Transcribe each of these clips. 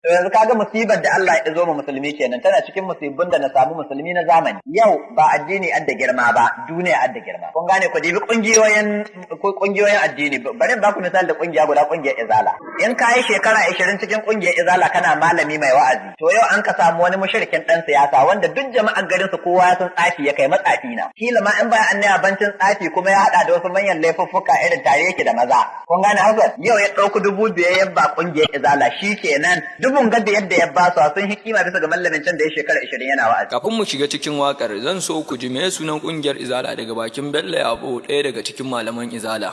To yanzu kaga musibar da Allah ya zo ma musulmi kenan tana cikin musibin da na samu musulmi na zamani. Yau ba addini adda girma ba, duniya adda girma. Kun gane ku dibi kungiyoyin addini. Bari ba ku misali da kungiya guda, kungiyar Izala. In ka yi shekara 20 cikin kungiyar Izala kana malami mai wa'azi. To yau an ka samu wani mushrikin dan siyasa wanda duk jama'ar garin su kowa ya san tsafi ya kai matsafi na. Kila ma in ba annaya bancin tsafi kuma ya hada da wasu manyan laifuffuka irin tare yake da maza. Kun gane haka? Yau ya dauki 5,000 ya ba kungiyar Izala shikenan. Dubun gadda yadda ya ba su sun hikima bisa ga mallamin can da ya shekara 20 yana wa'azi. Kafin mu shiga cikin wakar zan so ku ji me sunan kungiyar Izala daga bakin Bello Yabo, ɗaya daga cikin malaman Izala.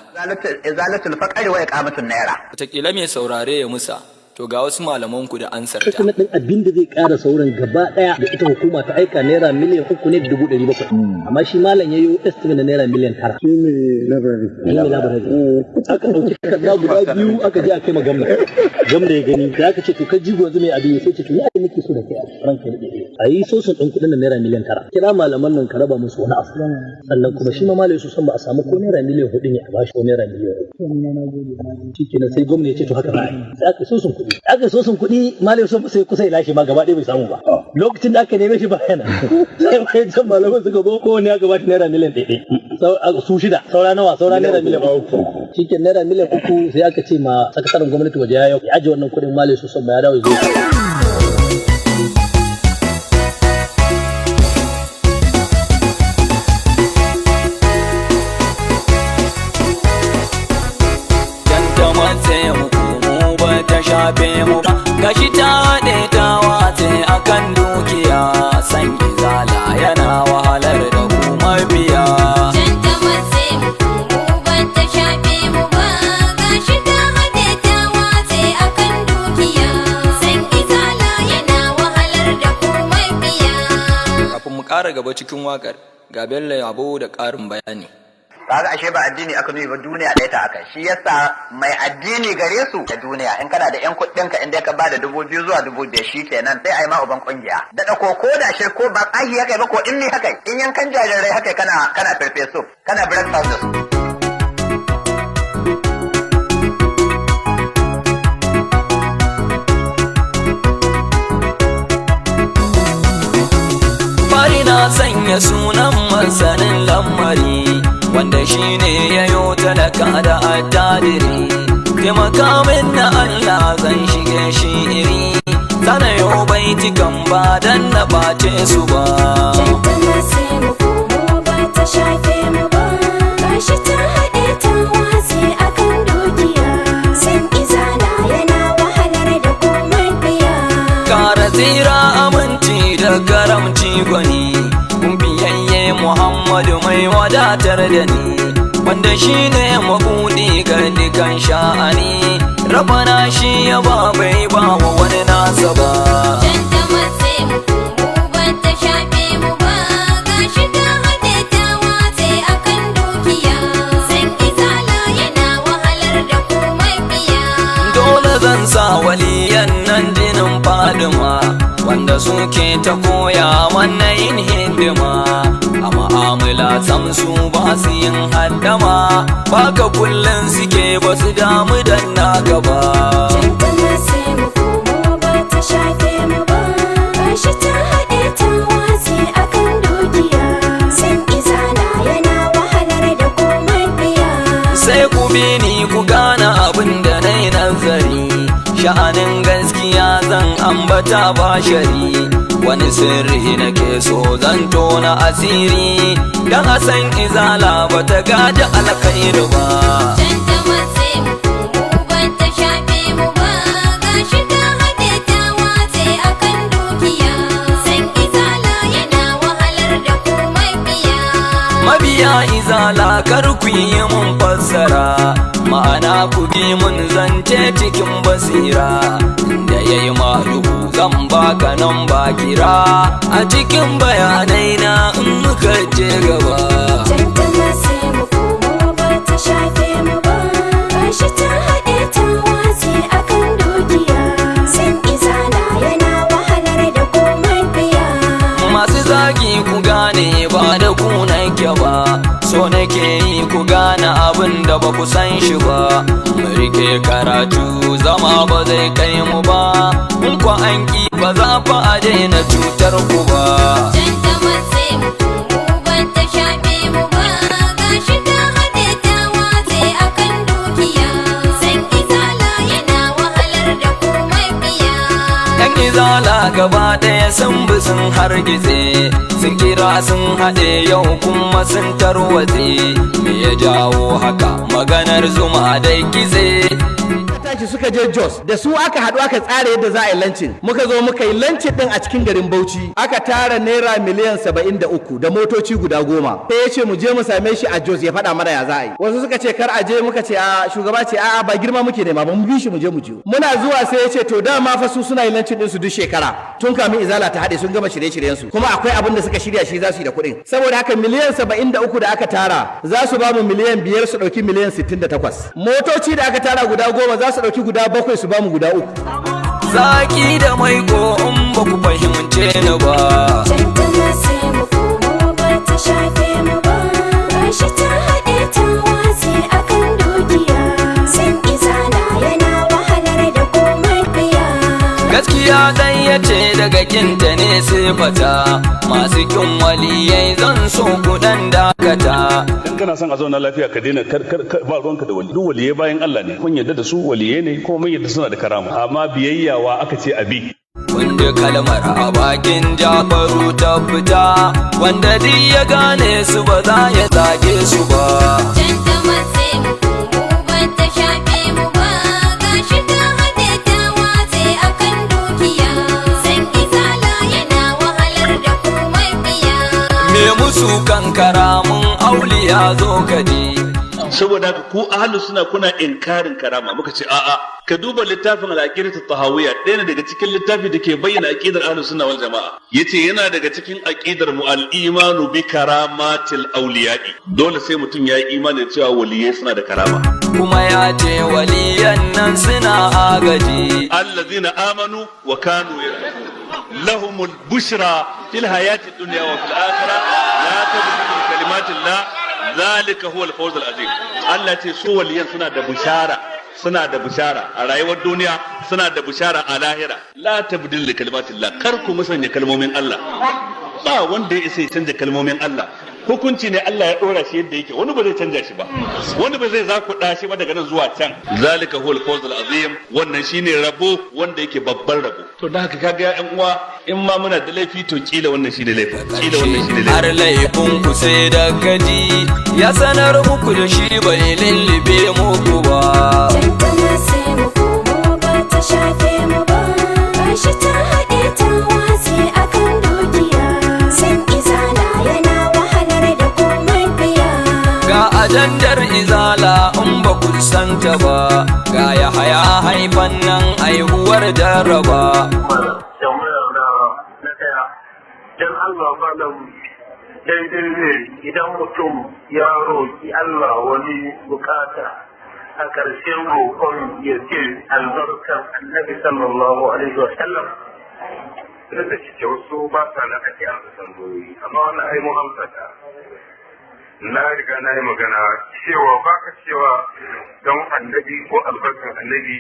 Izalatul faqri wa iqamatul naira. Wataƙila mai saurare ya musa. To ga wasu malaman ku da ansar ta. Kuma din abin da zai ƙara sauran gaba daya da ita hukuma ta aika naira miliyan 3,700,000. Amma shi malam yayo estimate na naira miliyan 9. Shi ne labarai. Aka dauki takarda guda biyu aka je a kai gamna. Gamna ya gani sai aka ce to kai jigo yanzu mai abin sai ce to ni ai nake so da kai ranka ne. Ayi sosun din kudin da naira miliyan 9. Kira malaman nan ka raba musu wani abu. Sannan kuma shi ma malai su san ba a samu ko naira miliyan 4 ne a bashi ko naira miliyan 1. Shikenan sai gwamnati ya ce to haka ba sai aka sosun kudi. Aka so sun kuɗi malam sun sai kusa ya lashe ma gaba ɗaya bai samu ba. Lokacin da aka neme shi ba yana. Sai mai jan malaman suka zo ko wani ya gabata naira miliyan 1. Su shida saura nawa saura naira miliyan 3. Shikenan naira miliyan 3 sai aka ce ma sakataren gwamnati waje ya aje wannan kuɗin malam su san ba ya dawo zuwa. shafe mu ba gashi ta haɗe ta wace akan dukiya san Izala yana wahalar da ku mabiya. Can ta matse mu ba ta shafe mu ba gashi ta haɗe ta wace akan dukiya san Izala yana wahalar da ku mabiya. Kafin mu ƙara gaba cikin waƙar ga Bello Yabo da ƙarin bayani. Kaga ashe ba addini aka nuni ba, duniya ɗaya ta aka. Shi yasa mai addini gare su da duniya. In kana da ƴan kuɗinka in dai ka bada 2,000 zuwa 5,000 shikenan sai ai ma uban kungiya. Da ko da shi ko ba tsahi haka ba ko in ni haka in yankan jarirai haka kana farfesu kana breakfast da su. Bari na sanya sunan masanin lamari wanda shi ne ya yo talaka da attajiri. Taimaka min na Allah zan shige shi iri, zana yau baitikan ba dan na bace su ba. Can ta matse mu ba ta shafe mu ba gashi ta haɗe ta wace akan dukiya san Izala yana wahalar da ku mabiya. Kara tsira aminci da karamci gwani, biyayye Muhammadu mai wadatar da ni, wanda shi ne mabuɗi ga dukan sha'ani. Rabana shi ya ba bai ba wa wani nasa ba. Can ta matse mu ba ta shafe mu ba gashi ta haɗe ta wace akan dukiya san Izala yana wahalar da ku mabiya. Dole zan sa waliyan nan jinin Fadima wanda suke ta koya mana yin hidima. A ma'amala sam su ba su yin haddama, baka kullum suke ba su damu dan na gaba. Can ta matse mu ba ta shafe mu ba gashi ta haɗe ta wace akan dukiya san Izala yana wahalar da ku mabiya. Sai ku bi ni ku gane abin da na yi nazari, sha'anin gaskiya zan ambata ba shari. Wani sirri nake so zan tona asiri, dan a san Izala ba ta gaji alkhairu ba. Can ta matse mu ba ta shafe mu ba gashi ta haɗe ta wace akan dukiya san Izala yana wahalar da ku mabiya. Mabiya Izala kar ku yi mun fassara, ma'ana ku bi mun zance cikin basira. Da yayi maluku zan baka nan ba kira, a cikin bayanai na in muka je gaba. Can ta matse mu ba ta shafe mu ba gashi ta haɗe ta wace akan dukiya san Izala yana wahalar da ku mabiya. Masu zagi ku gane ba da ku nake ba, so nake yi ku gane abin da ba ba ku san shi ba, mu rike karatu zama ba zai kai mu ba, in ku an ki ba za fa a daina cutar ku ba. Janta matse mu ba ta shafe mu ba, gashi ta haɗe ta watse akan dukiya. San izala yana wahalar da ku mabiya. Yan izala gaba ɗaya sun bi sun hargitse, sun kira sun haɗe yau kuma sun tarwatse. Me ya jawo haka maganar zuma dai kitse. tashi suka je Jos da su aka haɗu aka tsara yadda za a yi lancin, muka zo muka yi lancin din a cikin garin Bauchi, aka tara naira miliyan 73 da motoci guda 10. sai ya ce mu je mu same shi a Jos ya faɗa mana ya za a yi. Wasu suka ce kar a je, muka ce a shugaba ce a'a ba girma muke nema ba, mu bi shi mu je mu jiyo. Muna zuwa sai ya ce to dama fa su suna yin lancin din su duk shekara tun kamin izala ta haɗe, sun gama shirye-shiryen su kuma akwai abin da suka shirya shi za su yi da kuɗin. Saboda haka miliyan 73 da aka tara za su ba mu miliyan 5 su ɗauki miliyan 68. Motoci da aka tara guda 10 za su ɗauki guda 7 su ba mu guda 3. Zaki da mai ko in ba ku fahimce ni ba. Jantana sai mu komo ba ta shafe mu ba, gashi ta haɗe ta watse akan dukiya. San izala yana wahalar da komai biya. Gaskiya dan yace daga kinta ne sai fata, masu kin waliyai zan so ku dan dakata. In kana son a zauna lafiya ka daina ba ruwanka da wali. Duk waliyai bayan Allah ne, kun yadda da su waliyai ne kuma mun yadda suna da karama, amma biyayyawa aka ce abi. Wanda kalmar a bakin Jafaru ta fita, wanda duk ya gane su ba za ya zage su ba. Janta matse mu komo ba ta shafe mu ba, gashi ta haɗe ta watse akan dukiya. San izala yana wahalar da komai biya. Me musu kankara mun auliya zo kaji. Saboda haka ku ahlus suna kuna inkarin karama, muka ce a'a. Ka duba littafin al-aqidatu tahawiyya, ɗaya ne daga cikin littafi da ke bayyana aqidar ahlus sunna wal jama'a. Yace yana daga cikin aqidar mu al-imanu bi karamatil awliya'i. Dole sai mutum ya yi imani da cewa waliyai suna da karama. Kuma ya ce waliyan nan suna agaji. Allazina amanu wa kanu yattaqun. Lahumul bushra fil hayati dunya wa fil akhirah. La tabdila kalimatillah. Zalika huwa al-fawz al-azim. Allah ce su waliyan suna da bushara a rayuwar duniya, suna da bushara a lahira. La tabdil li kalimatillah, kar ku musanya kalmomin Allah. Ba wanda ya isa ya canja kalmomin Allah. Hukunci ne Allah ya dora shi yadda yake, wani ba zai canja shi ba, wani ba zai zakuɗa shi ba daga nan zuwa can. Zalika huwa al-fawz al-azim, wannan shine rabo wanda yake babban rabo. To da haka kaga ya ƴan uwa, in ma muna da laifi to kila wannan shine laifin, kila wannan shine laifin. Har laifin ku sai da gaji, ya sanar muku da shi bai lullube muku ba. Jantana sai mu komo ba ta shafe mu ba, gashi ta haɗe ta watse akan dukiya. San izala yana wahalar da komai biya. Ga ajandar izala in ba ku santa ba, ga ya haya haifan nan aihuwar jarraba. Dan Allah malam daidai ne idan mutum ya roƙi Allah wani bukata a ƙarshen roƙon ya ce albarkar annabi sallallahu alaihi wa sallam. Da cike wasu ba sa na ake amsa tambayoyi, amma wannan ai mu amsa ta. Na riga na yi magana cewa ba ka cewa don annabi ko albarkar annabi,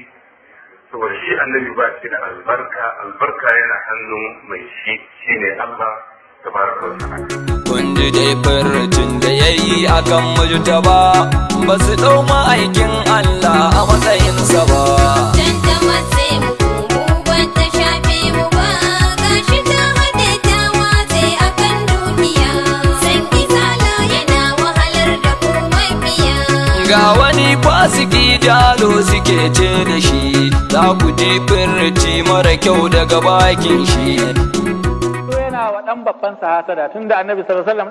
saboda shi annabi ba shi da albarka yana hannun mai shi shine Allah tabaraka wa ta'ala. Wanda dai farcin da ya yi a kan mujtaba, ba su ɗau ma'aikin Allah a matsayinsa ba. Janta matse mu komo ba ta shafe mu ba, gashi ta haɗe ta watse akan dukiya. San izala yana wahalar da komai biya. Ga wani fasiki jalo suke ce da shi, za ku je firci mara kyau daga bakin shi. Wa dan babban sa hasada, tunda annabi sallallahu alaihi wasallam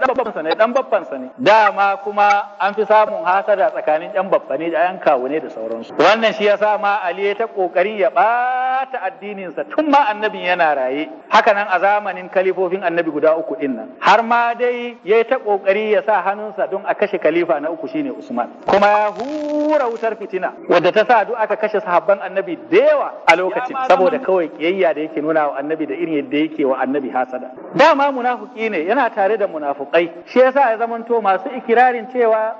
dan babban sa ne dama, kuma an fi samun hasada tsakanin yan babba ne da yan kawu ne da sauransu. Wannan shi yasa ma Ali ya ta kokarin ya bata addinin sa tun ma annabin yana raye, haka nan a zamanin kalifofin annabi guda 3 din nan, har ma dai ya ta kokari ya sa hannunsa don a kashe khalifa na 3 shine Usman, kuma ya hura wutar fitina wadda ta sa duk aka kashe sahabban annabi da yawa a lokacin, saboda kawai kiyayya da yake nuna wa annabi da irin yadda yake wa annabi hasada. Dama munafuki ne, yana tare da munafukai, shi yasa ya zamanto masu ikirarin cewa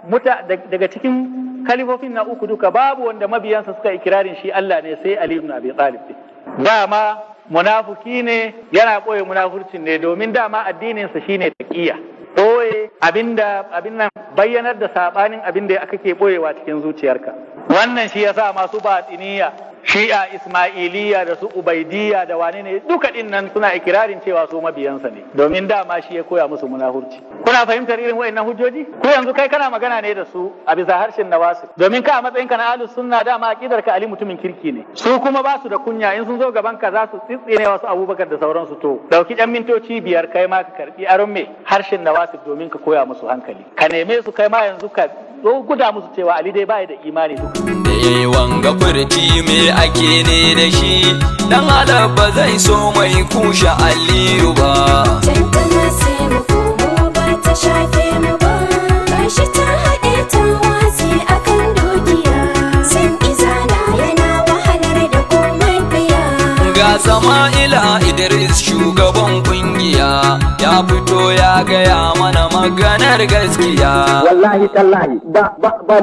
daga cikin kalifofin na uku duka babu wanda mabiyansa suka ikirarin shi Allah ne sai Ali ibn Abi Talib. Dama munafuki ne, yana ɓoye munafurcin ne domin dama addininsa shine taqiya. Ɓoye abin nan bayyanar da sabanin abin da aka ke ɓoyewa cikin zuciyarka. Wannan shi yasa masu batiniya, Shi'a Ismailiyya da su Ubaidiyya da wane ne duka din nan suna ikirarin cewa su mabiyansa ne domin dama shi ya koya musu munafurci. Kuna fahimtar irin wayannan hujjoji? Ko yanzu kai kana magana ne da su a bisa harshen Nawasi domin ka a matsayinka na ahlus sunna dama aqidar ka Ali mutumin kirki ne. Su kuma ba su da kunya in sun zo gaban ka za su tsitsine wasu Abubakar da sauransu to dauki ɗan mintoci 5 kai ma ka karbi aron me harshen Nawasi domin ka koya musu hankali. Ka neme su kai ma yanzu ka zo guda musu cewa Ali dai bai da imani duk. Da yayi wanga furci me ake ne da shi dan alaba zai so mai kushe Aliyu ba. Tantana sai mu komo ba ta shafe mu ba, gashi ta haɗe ta watsi akan dukiya, san izala yana wahalar da komai biya. Ga Sama'ila Idris shugaban kungiya ya fito ya gaya mana maganar gaskiya. Wallahi tallahi ba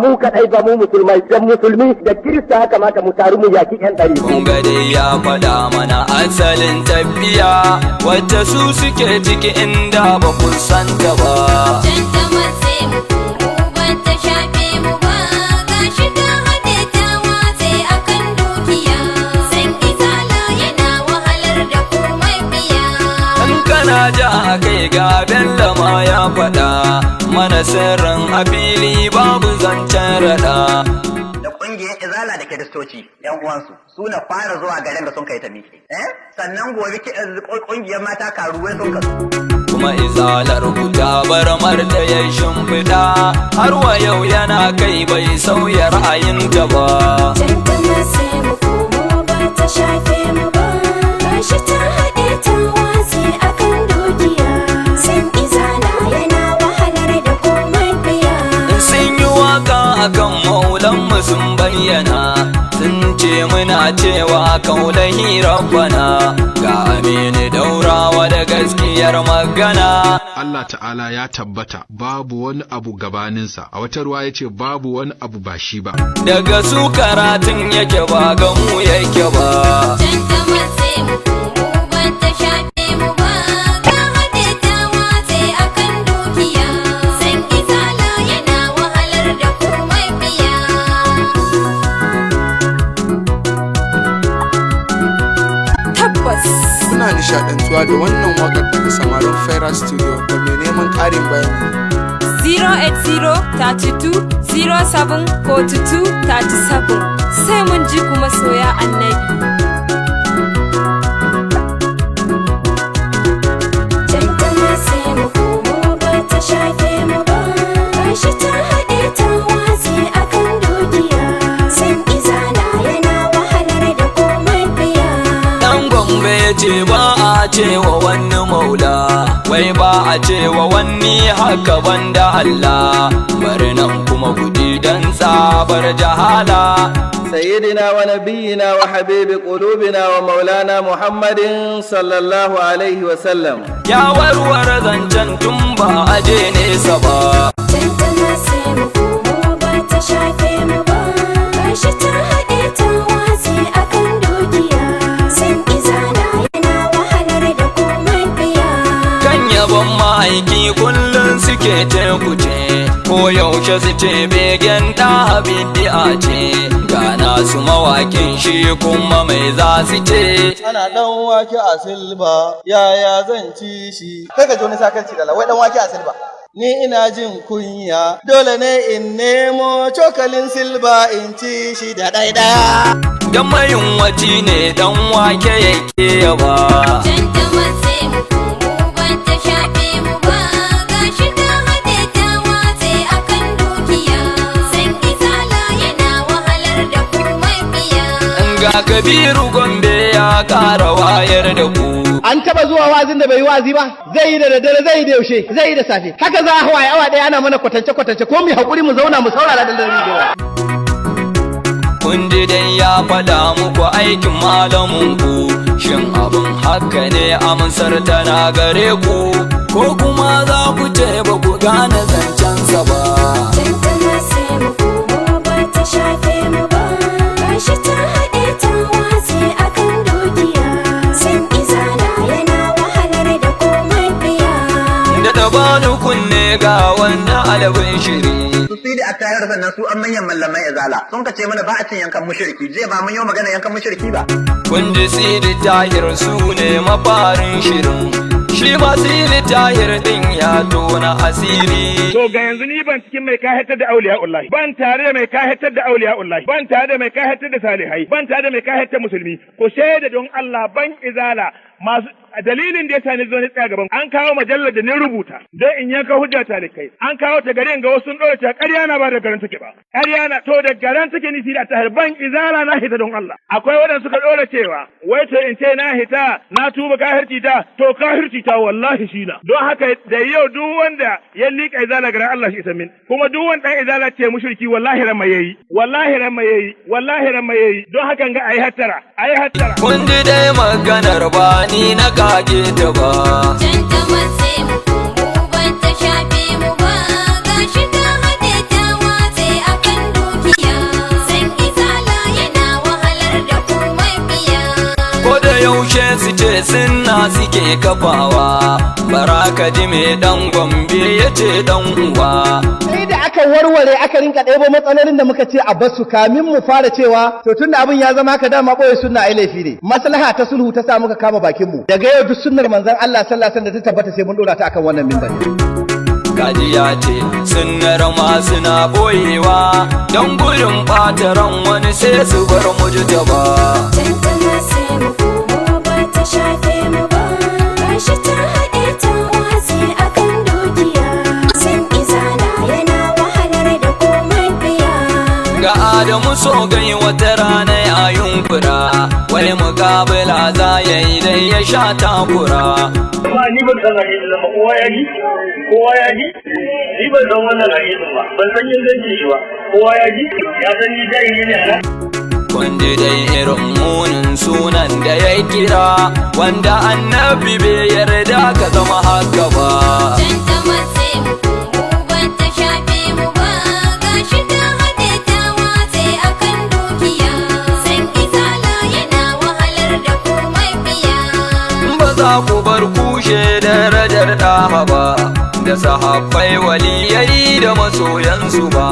mu kadai ba mu musulmai dan musulmi da kirista ya kamata mu taru mu yaki yan ɗari. Kun ga dai ya faɗa mana asalin tafiya wacce su suke ciki inda ba kun santa ba. Tantama sai mu komo ba ta shafe mu ba, gashi ta haɗe ta watsi akan dukiya, san izala yana wahalar da komai biya. In kana ja kai ga Bello ma ya faɗa mana sirrin a fili babu zancen raɗa. Da ƙungiyar izala da kiristoci yan uwansu su na fara zuwa garin da sun kai ta miƙe sannan gobe ƙungiyar mata karuwai sun kasu. Kuma izalar guda bar marta ya shimfiɗa har wa yau yana kai bai sauya ra'ayinta ba. Tantama sai mu komo ba ta shafe mu ba, gashi ta haɗe ta watsi akan dukiya, san izala yana wahalar da komai biya. Sun yi waka akan maulanmu sun bayyana sun ce muna cewa kaulahi rabbana ga Aminu Daurawa da gaskiyar magana. Allah ta'ala ya tabbata babu wani abu gabaninsa, a wata ruwa ya ce babu wani abu ba shi ba. Daga su karatun yake ba ga mu yake ba. Tantama sai mu komo ba ta shafe mu ba, ga haɗe ta watsi akan dukiya, san izala yana wahalar da komai biya. Tabbas kuna nishadantuwa da wannan wakar daga samarin Fera Studio. Ga mai neman ƙarin bayani 08032074237 sai mun ji kuma soya annabi. Tantama sai mu komo ba ta shafe mu ba, gashi ta haɗe ta watsi akan dukiya, san izala yana wahalar da komai biya. Dan Gombe ya ce ba a cewa wani maula, wai ba a cewa wani haka banda Allah, bari nan kuma gudi dan tsabar jahala. سيدنا ونبينا وحبيب قلوبنا ومولانا محمد صلى الله عليه وسلم. Ya warware zancen tun ba a je nesa ba. Tantama sai mu komo ba ta shafe mu ba, gashi ta haɗe ta watsi akan dukiya, san izala yana wahalar da komai biya. Kan yabon ma'aiki kullum suke tekuce, ko yaushe su ce begen ɗa bid'a ce, gana su mawakin shi kuma mai za su ce. Ana ɗan wake a silba, yaya zan ci shi? Kai ka ji wani sakarci da wai ɗan wake a silba. Ni ina jin kunya, dole ne in nemo cokalin silba in ci shi da ɗaiɗaya. Dan mayunwaci ne dan wake yake yaba. Tantama sai mu komo ba ta shafe mu ba, gashi ta haɗe ta watsi akan dukiya, san izala yana wahalar da komai biya. Ga Kabiru Gombe ya ƙara wayar da ku. An taba zuwa wazin da bai yi wazi ba, zai yi da daddare, zai yi da yaushe, zai yi da safe. Haka za a hawaye awa ɗaya ana mana kwatance ko mu haƙuri mu zauna mu saurara da dare. Kun ji dai ya faɗa muku aikin malamin ku, shin abin haka ne amsar tana gare ku, ko kuma za ku ce ba ku gane zancensa ba. Tantama sai mu komo ba shafe mu ba gashi ta haɗe ta watse akan dukiya san izala yana wahalar da komai biya da tabanu kunne ga wannan alabin shiri su sai da a tayar sannan su an manyan mallamai izala sun ka ce mana ba a cin yankan mushriki je ba mun yi magana yankan mushriki ba kun ji sidi tahir su ne mafarin shirin shi ma sidi tahir din ya tona asiri to ga yanzu ni ban cikin mai kahatar da auliya ullahi ban tare da mai kahatar da auliya ullahi ban tare da mai kahatar da salihai ban tare da mai kahatar musulmi ko shaida don Allah ban izala masu dalilin da ya sani zo ni tsaya gaban an kawo majallar da ni rubuta don in yanka hujja talikai an kawo ta garin ga wasu ɗora ta ƙarya na ba da garin take ba ƙarya na to da garin take ni da ta harban izala na hita don Allah akwai waɗanda suka ɗora cewa wai to in ce na hita na tuba kahirci ta to kahirci ta wallahi shi na don haka da yau duk wanda ya liƙa izala garin Allah shi isa min kuma duk wanda ɗan izala ce mushriki wallahi ran mai yayi wallahi ran mai yayi wallahi ran mai yayi don haka ga ayi hattara kun ji dai maganar ba ni na kage ta ba Janta matse mu ban ta shafe mu ba gashi ta haɗe ta watse akan dukiya san izala yana wahalar da komai biya ko da yaushe su ce sunna suke kafawa baraka ji mai dan gombe ya ce dan uwa sai da aka warware aka rinka ɗebo matsalolin da muka ce a basu kamin mu fara cewa to tunda abin ya zama haka dama ɓoye sunna ai laifi ne maslaha ta sulhu ta sa muka kama bakin mu daga yau duk sunnar manzon Allah sallallahu alaihi wasallam da ta tabbata sai mun dora ta akan wannan minbari kaji ya ce sunnar ma suna boyewa don gudun ɓata ran wani sai su bar mu ji ta ba Janta matse mu ba ta shafe mu ba gashi ta haɗe ta watse akan dukiya san izala yana wahalar da komai biya ga Adamu so gai wata rana ya yunkura wai mukabila za ya yi dai ya sha takura Amma ni ban san hadisin ba kowa ya ji ni ban san wannan hadisin ba ban san ingancin shi ba kowa ya ji ya san ni jahili ne a wanda dai irin munin sunan da ya kira wanda annabi bai yarda ka zama haka ba Janta matse mu ban ta shafe mu ba gashi ta haɗe ta watse akan dukiya san izala yana wahalar da komai biya ba za ku bar kushe darajar ɗaha ba da sahabbai waliyai da masoyansu ba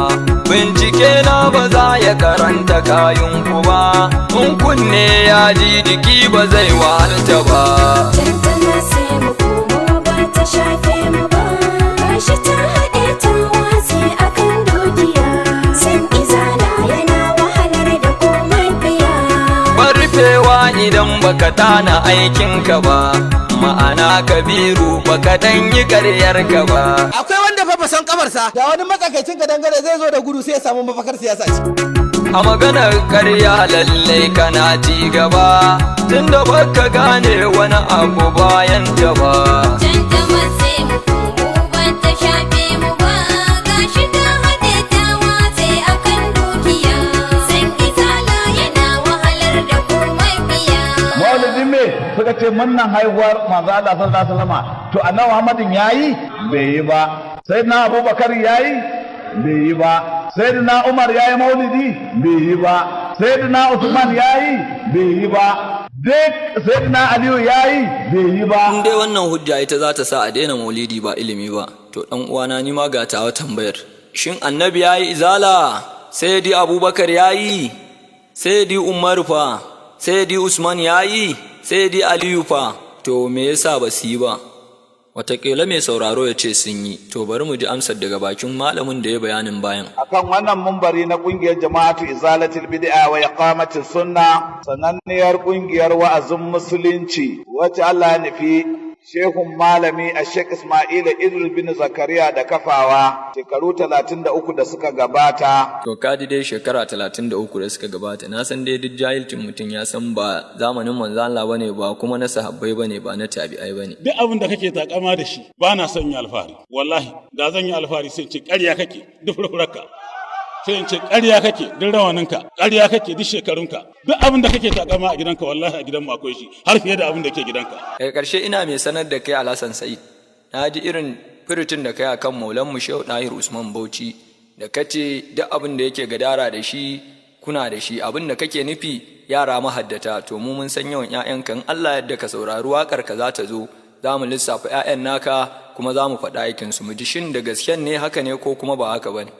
bincike na ba za ya karanta kayanku ba in kunne ya ji jiki ba zai wahalta ba Janta matse mu ba ta shafe mu ba gashi ta haɗe ta watse akan dukiya san izala yana wahalar da komai biya barfewa idan baka tana aikinka ba ma'ana kabiru baka dan yi karyarka ba akwai wanda fa san kamarsa da wani matsakaicin ka dangare zai zo da gudu sai ya samu mafakar siyasa ce a maganar karya lallai kana ci gaba tunda baka gane wani abu bayan ta ba Janta matse mu ban ta shafe mu ba gashi ta haɗe ta watse akan dukiya san izala yana wahalar da komai biya maulidin me suka ce mannan haihuwar manzo Allah sallallahu alaihi wasallam to annabi Muhammadin yayi bai yi ba sayyidina Abubakar yayi bai yi ba sayyidina Umar yayi maulidi bai yi ba sayyidina Uthman yayi bai yi ba duk sayyidina Aliyu yayi bai yi ba in dai wannan hujja ita za ta sa a daina maulidi ba ilimi ba to dan uwana ni ma ga tawa tambayar shin annabi yayi izala sayyidi Abubakar yayi sayyidi Umar fa sayyidi Usman yayi sayyidi Aliyu fa to me yasa ba su yi ba Wataƙila mai sauraro ya ce sun yi, to bari mu ji amsar daga bakin malamin da ya bayanin bayan. Akan wannan mumbari na ƙungiyar jama'atu izalatul bid'a wa iqamatis sunna, sananniyar ƙungiyar wa'azin musulunci wacce Allah ya nufi Shehun malami a Sheikh Ismail Idris bin Zakariya da kafawa shekaru 33 da suka gabata. To kadi dai shekara 33 da suka gabata, na san dai duk jahilcin mutum ya san ba zamanin manzo Allah bane ba kuma na sahabbai bane ba na tabi'ai bane. Duk abin da kake takama da shi ba na son yi alfahari. Wallahi da zan yi alfahari sai ce ƙarya kake duk furfurarka. Sai in ce ƙarya kake duk rawaninka, ƙarya kake duk shekarunka. Duk abin da kake takama a gidanka wallahi a gidanmu akwai shi har fiye da abin da ke gidanka. Daga ƙarshe ina mai sanar da kai Alhassan Sa'id. Na ji irin furucin da kai akan Maulan mu Shehu Dahir Usman Bauchi da kace duk abin da yake gadara da shi kuna da shi, abin da kake nufi yara mahaddata, to mu mun san yawan 'ya'yanka, in Allah yadda ka saurari waƙar ka za ta zo, za mu lissafa 'ya'yan naka kuma za mu faɗa aikinsu mu ji shin da gasken ne haka ne ko kuma ba haka ba ne.